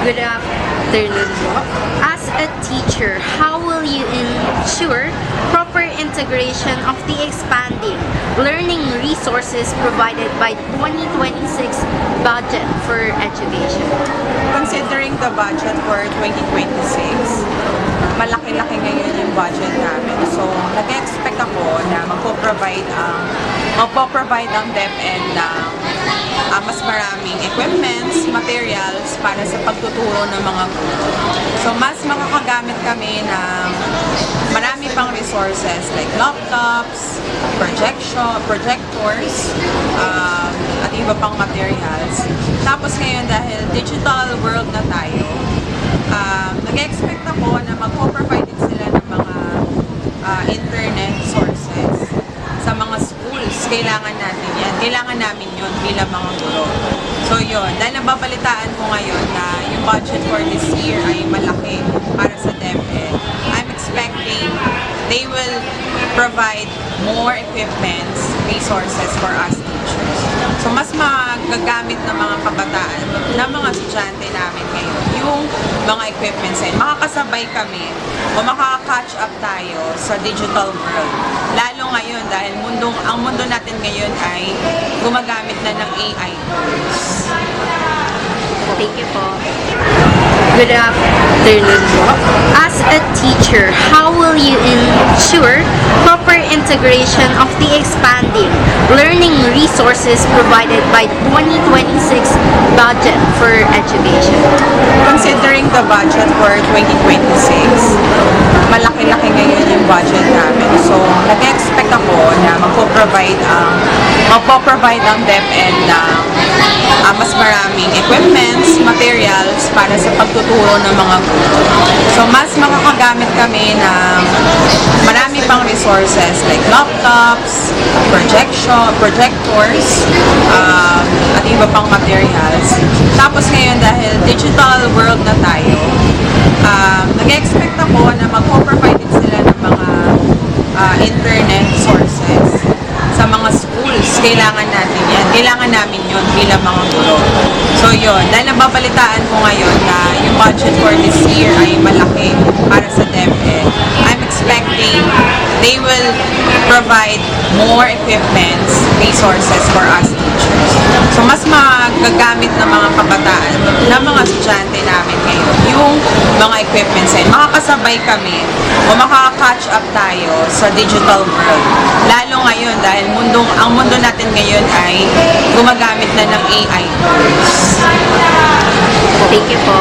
Good afternoon po. As a teacher, how will you ensure proper integration of the expanding learning resources provided by 2026 budget for education? Considering the budget for 2026, malaki-laki ngayon yung budget namin. So, nag-expect ako na magpo-provide ang DepEd ng mas maraming equipments, materials para sa pagtuturo ng mga guro. So, mas makakagamit kami ng marami pang resources like laptops, projectors, at iba pang materials. Tapos ngayon dahil digital world na tayo, nag-expect ako na magpo-provide din sila ng mga internet sources sa mga schools. Kailangan natin yan. Kailangan namin yun bilang mga guro. So yun, dahil nababalitaan ko ngayon na yung budget for this year ay malaki para sa DepEd, I'm expecting they will provide more equipments, resources for us teachers. So mas magagamit ng mga kabataan, ng mga estudyante namin ngayon, yung mga equipments ay makakasabay kami o makaka-catch up tayo sa digital world. Lalo ngayon dahil ang mundo natin ngayon ay gumagamit na ng AI tools. Thank you po. Good afternoon po. As a teacher, how will you ensure proper integration of the expanding learning resources provided by 2026 budget for education? Considering the budget for 2026, malaki-laki ngayon yung budget namin. So, nag-expect ako na magpo-provide ang DepEd ng mas maraming equipments, materials para sa pagtuturo ng mga guro. So, mas makakagamit kami ng marami pang resources like laptops, projectors, at iba pang materials. Tapos ngayon dahil digital world na tayo, nag-expect ako na magpo-provide din sila ng mga internet sources sa mga schools. Kailangan natin yan. Kailangan namin yun bilang mga guro. So yun, dahil nababalitaan ko ngayon na yung budget for this year ay malaki para sa DepEd, I'm expecting they will provide more equipments, resources for us teachers. So mas magagamit ng mga kabataan, ng mga estudyante namin ngayon, yung mga equipments ay makakasabay kami o makaka-catch up tayo sa digital world. Lalo ngayon dahil ang mundo natin ngayon ay gumagamit na ng AI tools. Thank you po.